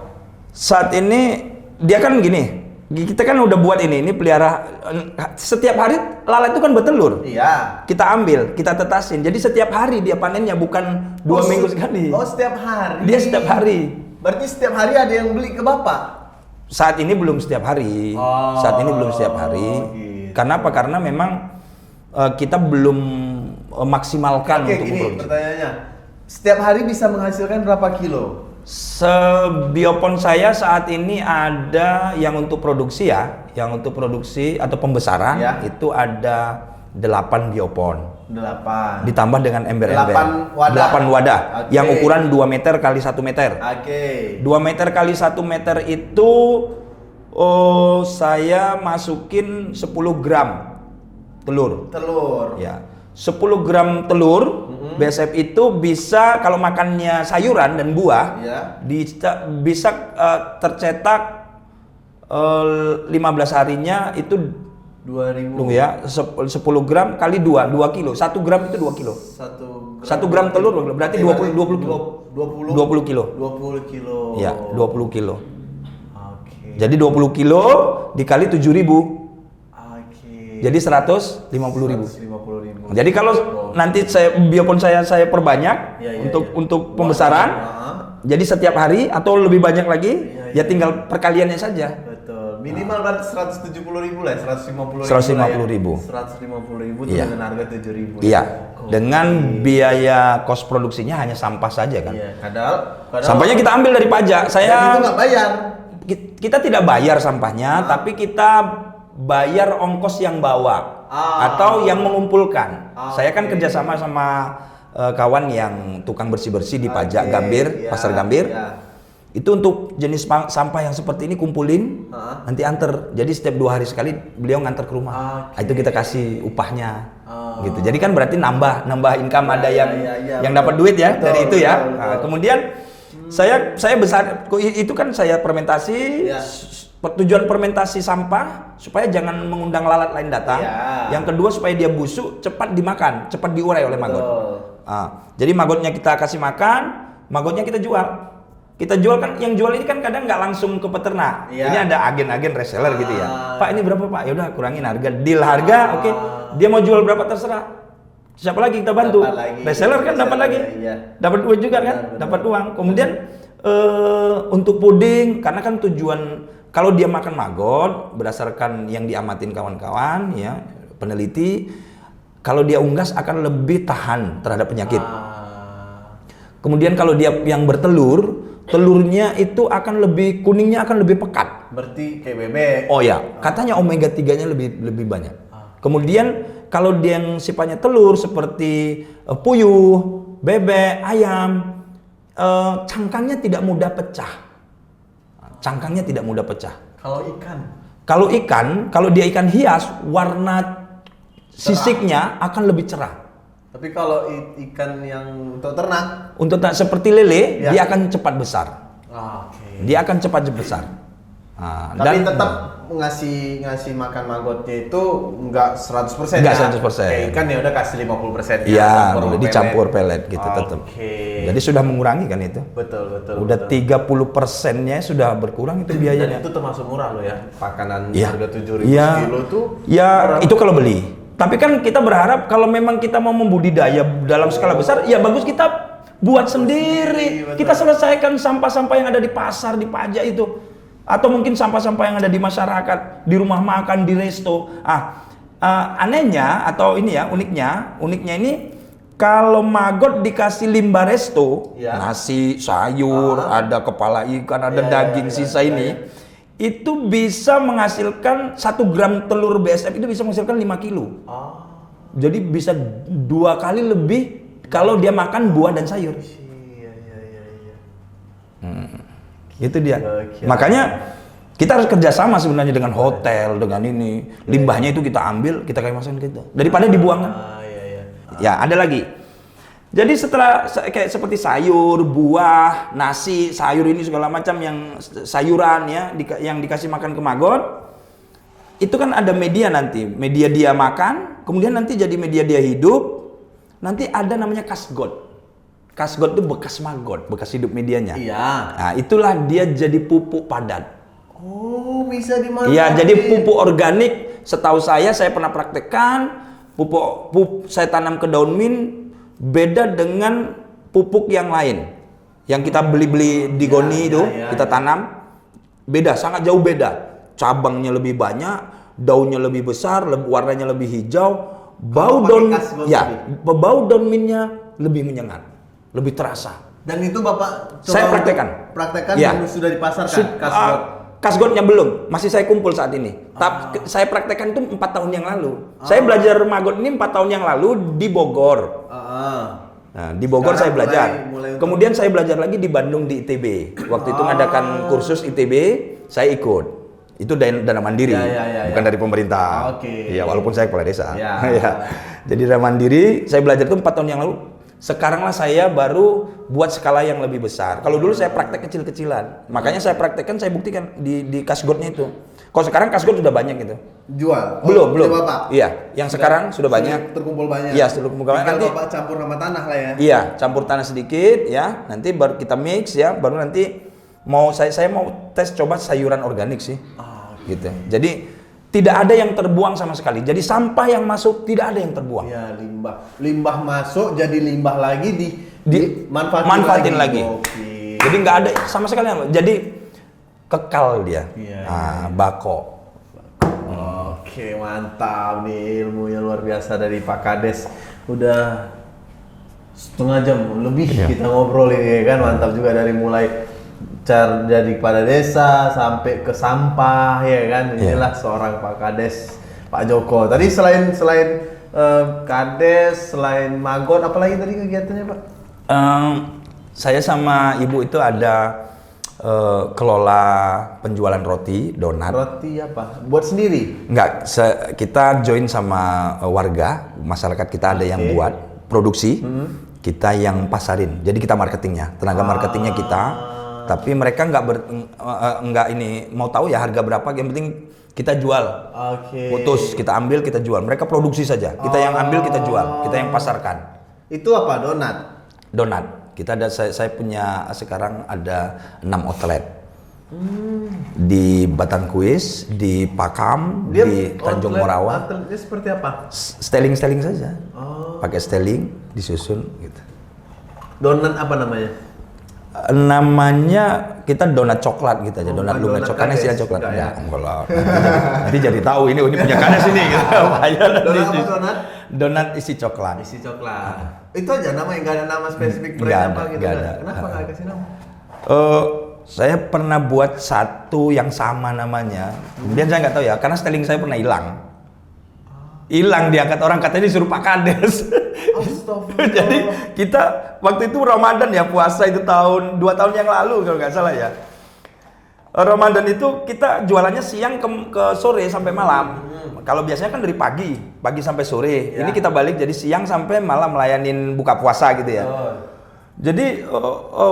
Saat ini dia kan gini. Kita kan udah buat ini pelihara setiap hari lalat itu kan bertelur. Iya. Kita ambil, kita tetasin. Jadi setiap hari dia panennya, bukan 2 minggu sekali. Oh, setiap hari. Dia setiap hari. Berarti setiap hari ada yang beli ke Bapak? Saat ini belum setiap hari. Oh, Saat ini belum setiap hari. gitu. Karena apa? Karena memang kita belum maksimalkan Oke, untuk gini memproduksi. pertanyaannya. Setiap hari bisa menghasilkan berapa kilo? Biopon saya saat ini ada yang untuk produksi ya, yang untuk produksi atau pembesaran Ya. itu ada 8 biopon. 8. Ditambah dengan ember-ember. 8 wadah. 8 wadah. Oke. Yang ukuran 2 meter kali 1 meter. Oke. 2 meter kali 1 meter itu saya masukin 10 gram telur. Telur. Ya. 10 gram telur BSF itu bisa kalau makannya sayuran dan buah Ya. bisa tercetak 15 harinya itu 2000. tunggu ya 10 gram kali 2 kilo. 1 gram itu 2 kilo. 1 gram telur berarti 20 kilo. 20 kilo. 20 kilo. Ya, 20 kilo. Oke. Jadi 20 kilo dikali 7.000. Oke. Jadi 150.000. 150.000. Jadi kalau nanti biopon saya perbanyak Ya, ya, untuk ya. untuk pembesaran, jadi setiap hari atau lebih banyak lagi, Ya, ya tinggal perkaliannya saja. Betul. Minimal berarti 170.000 lah, 150.000. 150.000. 150.000 Iya. dengan harga 7.000. Iya. Dengan biaya kos produksinya hanya sampah saja kan. Iya, kadang Sampahnya kita ambil dari pajak. dan itu nggak bayar. Kita tidak bayar sampahnya, tapi kita bayar ongkos yang bawa atau yang mengumpulkan. Saya kan Oke. kerjasama sama kawan yang tukang bersih-bersih di pajak Oke, Gambir, ya, Pasar Gambir. ya. Itu untuk jenis sampah yang seperti ini kumpulin, nanti anter. Jadi setiap 2 hari sekali beliau nganter ke rumah. Oke. Nah, itu kita kasih upahnya. Gitu. Jadi kan berarti nambah income, ada yang ya, dapat betul. duit ya Betul, dari itu ya. betul, betul. Nah, kemudian saya besar itu kan saya fermentasi. Ya. Tujuan fermentasi sampah supaya jangan mengundang lalat lain datang. Ya. Yang kedua supaya dia busuk, cepat dimakan, cepat diurai oleh maggot. Jadi maggotnya kita kasih makan, maggotnya kita jual. Kita jual kan, yang jual ini kan kadang nggak langsung ke peternak. Ya. Ini ada agen-agen reseller gitu ya. Pak ini berapa Pak? Ya udah kurangin harga, deal harga, oke. Dia mau jual berapa terserah. Siapa lagi kita bantu? Dapat lagi. Reseller kan dapat lagi, Iya. dapat duit juga kan, Benar. dapat uang. Kemudian untuk puding, karena kan tujuan kalau dia makan maggot berdasarkan yang diamatin kawan-kawan ya peneliti, kalau dia unggas akan lebih tahan terhadap penyakit. Kemudian kalau dia yang bertelur, telurnya itu akan lebih kuningnya akan lebih pekat. Berarti kayak bebek. Oh ya, katanya omega 3-nya lebih banyak. Kemudian kalau dia yang sifatnya telur seperti puyuh, bebek, ayam, cangkangnya tidak mudah pecah. cangkangnya tidak mudah pecah. Kalau ikan? Kalau dia ikan hias, warna sisiknya akan lebih cerah. Tapi kalau ikan yang untuk ternak? Seperti lele, Ya. dia akan cepat besar. Oke. Dia akan cepat besar. Nah, Tapi tetap ngasih makan magotnya itu enggak 100% Enggak ya? 100%. Kayak ikan ya udah kasih 50% ya, Iya, campur sama dicampur pelet gitu tetap. Oke. Jadi sudah mengurangi kan itu. Betul. Udah 30%-nya sudah berkurang itu Dan biayanya. itu termasuk murah loh ya. Makanan Iya. harga 7.000 Iya. kilo tuh. Ya, murah. itu kalau beli. Tapi kan kita berharap kalau memang kita mau membudidaya dalam skala besar, ya bagus kita buat sendiri. betul. Kita selesaikan sampah-sampah yang ada di pasar, di pajak itu. Atau mungkin sampah-sampah yang ada di masyarakat, di rumah makan, di resto. Anehnya atau ini ya, uniknya ini kalau maggot dikasih limbah resto, Ya. nasi, sayur, ada kepala ikan, ada Ya, daging ya, sisa ini, itu bisa menghasilkan 1 gram telur BSF itu bisa menghasilkan 5 kilo. Jadi bisa 2 kali lebih kalau dia makan buah dan sayur. Iya. Itu dia. Gila. Makanya kita harus kerjasama sebenarnya dengan hotel, dengan ini. Limbahnya itu kita ambil, kita kayak masukin kita. Daripada dibuang. Iya. Ya, ada lagi. Jadi setelah kayak seperti sayur, buah, nasi, sayur ini segala macam yang sayuran ya, yang dikasih makan ke maggot, itu kan ada media nanti. Media dia makan, kemudian nanti jadi media dia hidup. Nanti ada namanya kasgot. Kasgot itu bekas maggot, bekas hidup medianya. Iya. Nah, itulah dia jadi pupuk padat. Oh, bisa dimanfaatin. Iya, jadi pupuk organik. Setahu saya pernah praktekkan pupuk saya tanam ke daun mint beda dengan pupuk yang lain. Yang kita beli-beli di Goni itu, kita tanam beda, sangat jauh beda. Cabangnya lebih banyak, daunnya lebih besar, warnanya lebih hijau, bau daun bau daun mintnya lebih menyengat, lebih terasa. Dan itu Bapak coba Saya praktekkan. Ya. Dan sudah dipasarkan kasgot. Kasgotnya belum, masih saya kumpul saat ini. Tapi saya praktekkan itu 4 tahun yang lalu. Saya belajar maggot ini 4 tahun yang lalu di Bogor. Nah, di Bogor Sekarang saya belajar. mulai untuk- Kemudian saya belajar lagi di Bandung di ITB. Waktu itu ngadakan kursus ITB, saya ikut. Itu dana mandiri, bukan dari pemerintah. Oke. Iya, walaupun saya kepala desa. Ya. Iya. Jadi dana mandiri, saya belajar itu 4 tahun yang lalu. Sekaranglah saya baru buat skala yang lebih besar. Kalau dulu saya praktek kecil-kecilan. Makanya saya praktekkan, saya buktikan di kasgotnya itu. Kalau sekarang kasgot sudah banyak gitu. Jual? Belum. Bapak? Iya, yang sekarang sudah banyak. Terkumpul banyak? Iya, sudah terkumpul banyak. Tinggal Nanti Bapak campur sama tanah lah ya? iya, campur tanah sedikit ya. Nanti baru kita mix ya, baru nanti saya mau tes coba sayuran organik sih. Gitu. Jadi tidak ada yang terbuang sama sekali. Jadi sampah yang masuk tidak ada yang terbuang. Ya, limbah masuk jadi limbah lagi manfaatin lagi. Oke. Jadi nggak ada sama sekali. Jadi kekal dia. Iya. Bako. Oke, mantap nih, ilmunya luar biasa dari Pak Kades. Udah setengah jam lebih kita ngobrol ini ya kan, mantap juga dari mulai dari pada desa sampai ke sampah ya kan. Inilah seorang Pak Kades, Pak Joko. Tadi selain Kades, selain maggot, apalagi tadi kegiatannya Pak? Saya sama ibu itu ada kelola penjualan roti, donat. Roti apa? Buat sendiri? Enggak, kita join sama warga, masyarakat kita ada yang buat produksi, kita yang pasarin. Jadi kita marketingnya, tenaga marketingnya kita. Tapi mereka nggak ini mau tahu ya harga berapa, yang penting kita jual. Oke. Putus, kita ambil, kita jual. Mereka produksi saja, kita yang ambil, kita jual, kita yang pasarkan. Itu apa? Donat? Donat. Kita ada, saya punya sekarang ada 6 outlet. Di Batangkuis, di Pakam, di Tanjung Morawa. Outletnya seperti apa? Styling saja. Pakai styling, disusun gitu. Donat apa namanya? Namanya kita donat coklat gitu aja, donat donat coklat, Kades. istilah coklat. Enggak ya? Enggak lah. Nanti jadi tahu ini punya Kades ini gitu. Bahaya nanti. Donat apa donat? Donat isi coklat. Isi coklat. Itu aja namanya, nggak ada nama spesifik Nggak brand ada, apa gitu nggak kan? ada. Kenapa nggak kasih nama? Saya pernah buat satu yang sama namanya. Kemudian saya nggak tahu ya, karena styling saya pernah hilang. Hilang diangkat orang, katanya disuruh Pak Kades. Astagfirullah. Jadi kita waktu itu Ramadan ya, puasa itu 2 tahun yang lalu kalau nggak salah ya. Ramadan itu kita jualannya siang ke sore sampai malam. Kalau biasanya kan dari pagi sampai sore. Ini kita balik jadi siang sampai malam melayanin buka puasa gitu ya. Jadi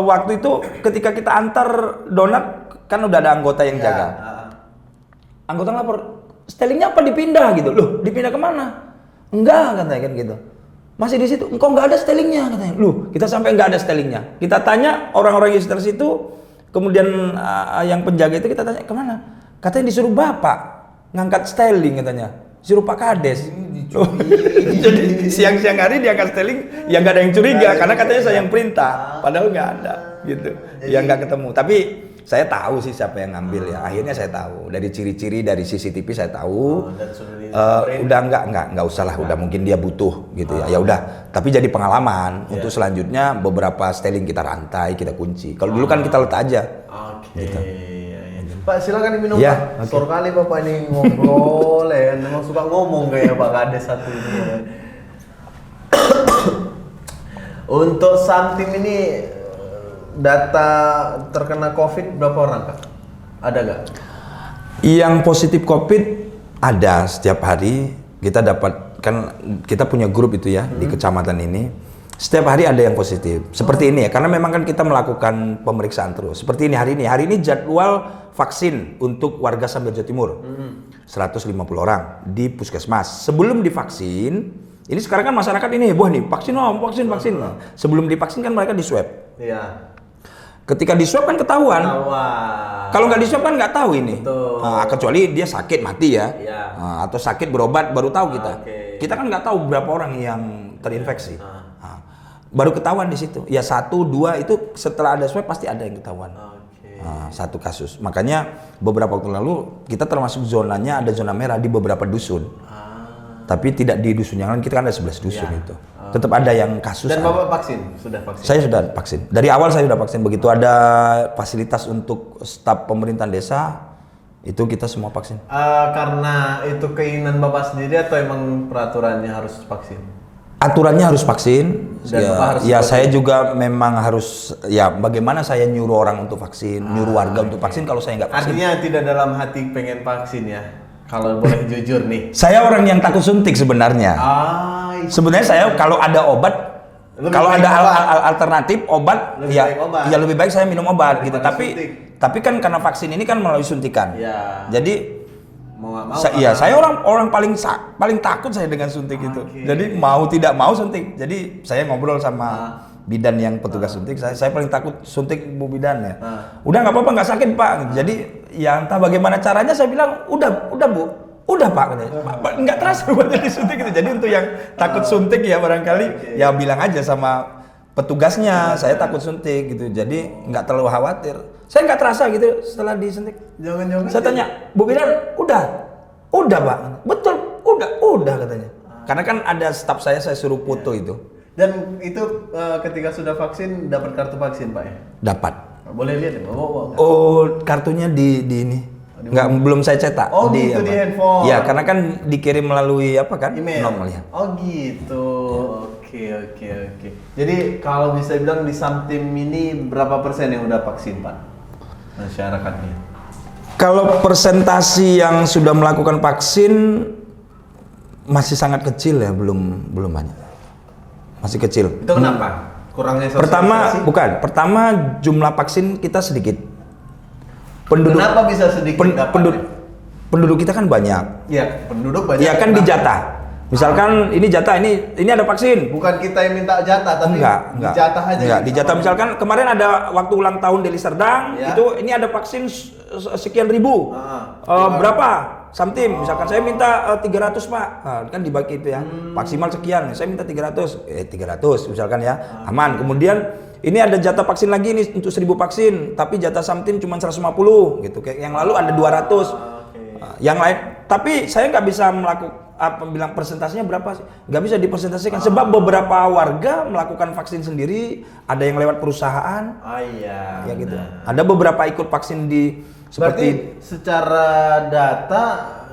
waktu itu ketika kita antar donat kan udah ada anggota yang jaga. Anggota lapor, stellingnya apa dipindah gitu. Loh, dipindah kemana? Enggak katanya kan gitu. Masih di situ. Engkau nggak ada stellingnya katanya. Loh, kita sampai nggak ada stellingnya. Kita tanya orang-orang yang sekitar situ. Kemudian yang penjaga itu kita tanya kemana? Katanya disuruh bapak ngangkat styling katanya, suruh Pak Kades. Jadi siang-siang hari dia angkat styling, ya nggak ada yang curiga karena katanya saya yang perintah, padahal nggak ada gitu. Ya nggak ketemu. Tapi saya tahu sih siapa yang ngambil ya. Akhirnya saya tahu dari ciri-ciri dari CCTV saya tahu. Udah nggak usah lah. Udah mungkin dia butuh gitu ya. Ya udah. Tapi jadi pengalaman untuk selanjutnya beberapa styling kita rantai, kita kunci. Kalau dulu kan kita letak aja. Gitu. Pak silakan diminum Ya, Pak. Sore kali Bapak ini ngobrol ya. Memang suka ngomong kayak Pak Kades satu ini. Ya. Untuk Samtim ini data terkena COVID berapa orang Kak? Ada nggak? Yang positif COVID ada setiap hari. Kita dapat kan kita punya grup itu ya di kecamatan ini. Setiap hari ada yang positif. Seperti ini ya, karena memang kan kita melakukan pemeriksaan terus. Seperti ini hari ini jadwal vaksin untuk warga Sambil Jawa Timur. 150 orang di puskesmas. Sebelum divaksin, ini sekarang kan masyarakat ini heboh nih, vaksin. Sebelum divaksin kan mereka di swab. Iya. Ketika di swab kan ketahuan. Kalau nggak di swab kan nggak tahu ini. Kecuali dia sakit mati ya. Atau sakit berobat baru tahu kita. Kita kan nggak tahu berapa orang yang terinfeksi. Baru ketahuan di situ. Ya 1, 2 itu setelah ada swab pasti ada yang ketahuan. Satu kasus. Makanya beberapa waktu lalu kita termasuk zonanya ada zona merah di beberapa dusun. Tapi tidak di dusun yang lain, kita kan ada 11 dusun itu. Tetap ada yang kasus. Dan Bapak vaksin? Sudah vaksin? Saya sudah vaksin. Dari awal saya sudah vaksin. Begitu ada fasilitas untuk staf pemerintahan desa, itu kita semua vaksin. Karena itu keinginan Bapak sendiri atau emang peraturannya harus vaksin? Aturannya harus vaksin. Dan Saya juga memang harus ya bagaimana saya nyuruh orang untuk vaksin, nyuruh warga untuk vaksin kalau saya nggak vaksin. Artinya tidak dalam hati pengen vaksin ya? Kalau boleh jujur nih. Saya orang yang takut suntik sebenarnya. Sebenarnya saya kalau ada obat, kalau ada alternatif obat, ya lebih baik saya minum obat gitu. Tapi kan karena vaksin ini kan melalui suntikan. Jadi saya orang paling takut saya dengan suntik itu. Jadi mau tidak mau suntik. Jadi saya ngobrol sama bidan yang petugas suntik. Saya paling takut suntik Bu Bidan ya. Udah nggak apa-apa, nggak sakit Pak. Jadi ya entah bagaimana caranya saya bilang udah Bu, udah Pak. Nggak terasa buat jadi suntik itu. Jadi untuk yang takut suntik ya barangkali ya bilang aja sama petugasnya saya takut suntik gitu. Jadi nggak terlalu khawatir. Saya nggak terasa gitu setelah disuntik. Jangan-jangan. Saya tanya, Bu Bidan, udah Pak. Betul, udah katanya. Karena kan ada staf saya suruh foto itu. Dan itu ketika sudah vaksin dapat kartu vaksin Pak ya? Dapat. Boleh lihat ya? Kartunya di ini. Nggak, belum saya cetak. Di handphone. Ya, karena kan dikirim melalui apa kan? Email. Normal ya. Oh gitu. Oke. Jadi kalau bisa bilang di Samtim ini berapa persen yang udah vaksin Pak? Masyarakatnya. Kalau persentasi yang sudah melakukan vaksin masih sangat kecil ya, belum banyak. Masih kecil. Itu kenapa? Kurangnya sosialisasi? Pertama jumlah vaksin kita sedikit. Kenapa bisa sedikit? Penduduk kita kan banyak. Iya, penduduk banyak. Iya kan dijatah. Misalkan ini jatah, ini ada vaksin. Bukan kita yang minta jatah, tapi dijatah aja. Enggak, dijatah. Misalkan kemarin ada waktu ulang tahun Deli Serdang, itu ini ada vaksin sekian ribu. Berapa? Samtim, misalkan saya minta 300 Pak, kan dibagi itu ya, maksimal sekian, saya minta 300 misalkan ya, aman. Kemudian ini ada jatah vaksin lagi nih untuk 1000 vaksin, tapi jatah Samtim cuma 150 gitu, kayak yang lalu ada 200. Yang lain, tapi saya nggak bisa melakukan bilang persentasenya berapa sih? Nggak bisa dipresentasikan sebab beberapa warga melakukan vaksin sendiri, ada yang lewat perusahaan. Ya gitu. Ada beberapa ikut vaksin di Berarti secara data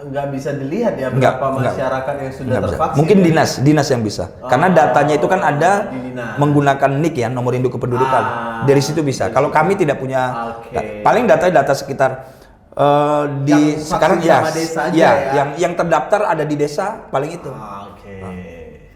nggak bisa dilihat ya Nggak, berapa masyarakat yang sudah nggak bisa. tervaksin. Mungkin ya? dinas yang bisa. Karena datanya itu kan ada di dinas. menggunakan NIK ya, nomor induk kependudukan. Dari situ bisa. Kalau kami tidak punya, paling data sekitar di Yang sekarang vaksin ya, sama desa aja ya? yang terdaftar ada di desa paling itu.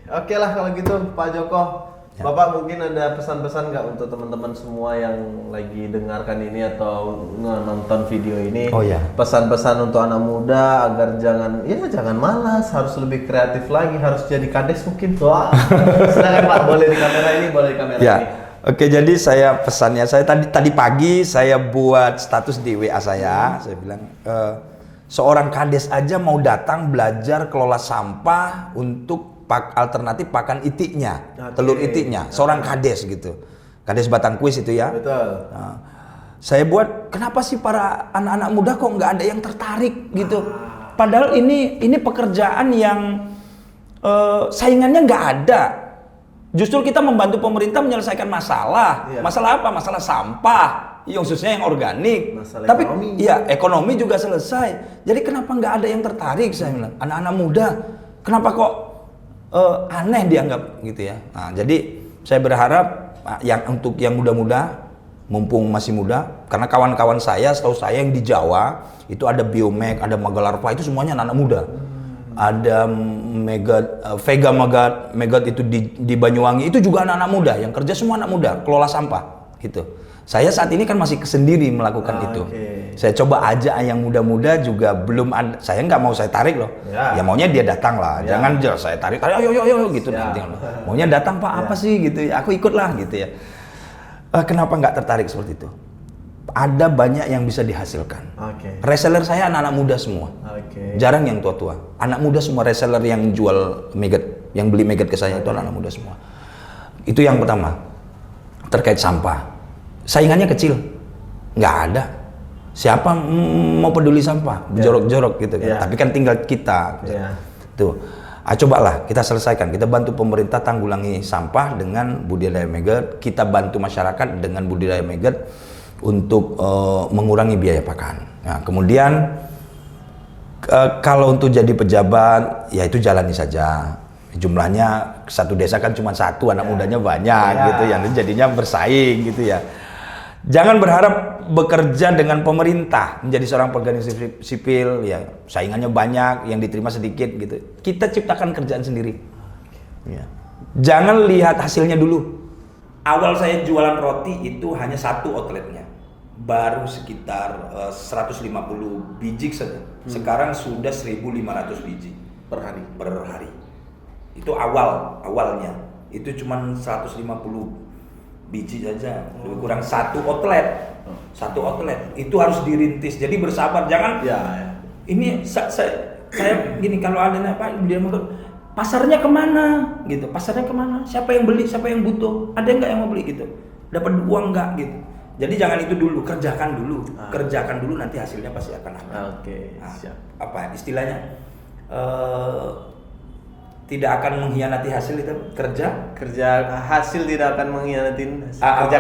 Oke lah kalau gitu Pak Joko. Bapak mungkin ada pesan-pesan nggak untuk teman-teman semua yang lagi dengarkan ini atau nonton video ini? Oh ya. Pesan-pesan untuk anak muda agar jangan malas, harus lebih kreatif lagi, harus jadi kades mungkin. Wah. Silakan Pak, boleh di kamera ini, boleh di kamera Ya. ini. Oke, jadi saya pesannya, saya tadi pagi saya buat status di WA saya bilang seorang kades aja mau datang belajar kelola sampah untuk alternatif pakan itiknya, telur itiknya, seorang kades gitu, kades Batangkuis itu ya. Betul. Nah, saya buat, kenapa sih para anak-anak muda kok nggak ada yang tertarik gitu? Padahal ini pekerjaan yang saingannya nggak ada. Justru kita membantu pemerintah menyelesaikan masalah. Iya. Masalah apa? Masalah sampah, khususnya yang organik. Masalah Tapi ekonomi. iya, ekonomi juga selesai. Jadi kenapa nggak ada yang tertarik? Saya bilang, anak-anak muda, kenapa kok aneh dianggap gitu ya? Nah, jadi saya berharap untuk yang muda-muda, mumpung masih muda, karena kawan-kawan saya, setahu saya yang di Jawa itu ada Biomek, ada Magalarpa, itu semuanya anak-anak muda. Ada Vega Megat itu di Banyuwangi, itu juga anak-anak muda, yang kerja semua anak muda, kelola sampah gitu. Saya saat ini kan masih sendiri melakukan itu. Saya coba aja yang muda-muda juga belum ada, saya nggak mau saya tarik loh. Ya maunya dia datang lah, jangan saya tarik, ayo gitu nanti. Maunya datang Pak, apa sih gitu ya, aku ikut lah gitu ya. Kenapa nggak tertarik seperti itu? Ada banyak yang bisa dihasilkan. Reseller saya anak-anak muda semua. Jarang yang tua-tua. Anak muda semua reseller yang jual Megat, yang beli Megat ke saya itu anak-anak muda semua. Itu yang pertama. Terkait sampah. Saingannya kecil. Nggak ada. Siapa mau peduli sampah? Jorok-jorok gitu kan. Tapi kan tinggal kita. Tuh. Cobalah kita selesaikan. Kita bantu pemerintah tanggulangi sampah dengan budidaya Megat. Kita bantu masyarakat dengan budidaya Megat untuk mengurangi biaya pakan. Nah, kemudian kalau untuk jadi pejabat, ya itu jalani saja. Jumlahnya satu desa kan cuma satu, anak mudanya banyak gitu ya, jadinya bersaing gitu ya. Jangan berharap bekerja dengan pemerintah, menjadi seorang pegawai sipil, ya saingannya banyak, yang diterima sedikit gitu. Kita ciptakan kerjaan sendiri. Ya. Jangan lihat hasilnya dulu. Awal saya jualan roti itu hanya satu outletnya, baru sekitar 150 biji saja. Sekarang sudah 1.500 biji per hari. Itu awalnya. Itu cuma 150 biji saja, lebih kurang satu outlet. Itu harus dirintis. Jadi bersabar, jangan. Ini saya gini, kalau ada apa dia pasarnya kemana gitu, siapa yang beli, siapa yang butuh, ada nggak yang mau beli gitu, dapat uang nggak gitu. Jadi jangan itu dulu, kerjakan dulu nanti hasilnya pasti akan ada. Siap. Apa istilahnya, tidak akan mengkhianati hasil, itu kerja hasil tidak akan mengkhianati kerja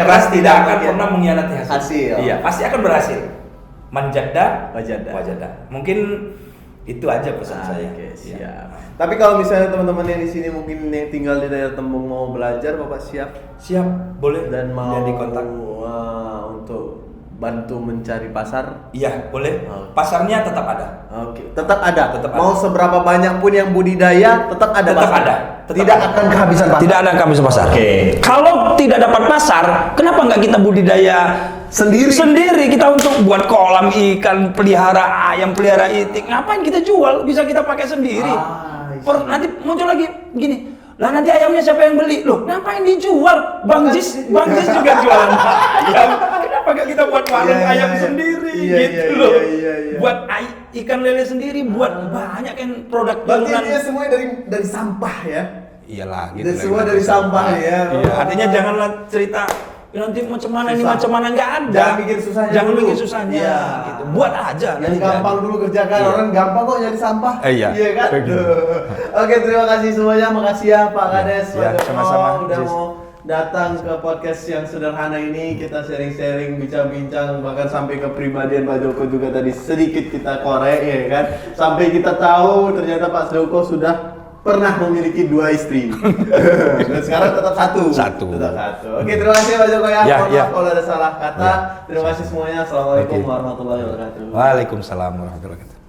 keras tidak akan pernah mengkhianati hasil. Iya, pasti akan berhasil. Manjada wajada. Mungkin itu aja pesan saya. Siap. Ya. Tapi kalau misalnya teman-teman yang di sini mungkin yang tinggal di daerah Tembung mau belajar, Bapak siap? Siap, boleh. Dan mau dikontak untuk bantu mencari pasar? Iya, boleh. Pasarnya tetap ada. Tetap ada. Mau ada. seberapa banyak pun yang budidaya, tetap ada. Tidak akan kehabisan pasar. Tidak ada kehabisan pasar. Kalau tidak dapat pasar, kenapa nggak kita budidaya sendiri? Kita untuk buat kolam ikan, pelihara ayam, pelihara itik. Ngapain kita jual? Bisa kita pakai sendiri. Nanti muncul lagi gini. Lah nanti ayamnya siapa yang beli? Loh, ngapain dijual? Bang Jis juga jualan ayam. Kenapa gak kita buat warung ayam sendiri gitu loh. Buat ikan lele sendiri, buat banyak kan produk turunan. Berarti ini semuanya dari sampah ya? Iyalah gitu. Semua dari sampah ya. Iya, artinya janganlah cerita nanti macam mana nggak ada. Jangan bikin susahnya. Gitu. Buat aja. Yang gampang dulu kerjakan, orang gampang kok nyari sampah. Iya kan? Oke, terima kasih semuanya. Makasih ya Pak Kades, Pak Joko, udah mau datang ke podcast yang sederhana ini. Kita sharing-sharing, bincang-bincang, bahkan sampai ke pribadian Pak Joko juga tadi sedikit kita korek ya kan. Sampai kita tahu ternyata Pak Joko sudah pernah memiliki 2 istri. Dan sekarang tetap satu. Tetap satu. Oke, terima kasih Pak Joko ya. Mohon maaf kalau ada salah kata. Terima kasih semuanya. Assalamualaikum warahmatullahi wabarakatuh. Waalaikumsalam warahmatullahi wabarakatuh.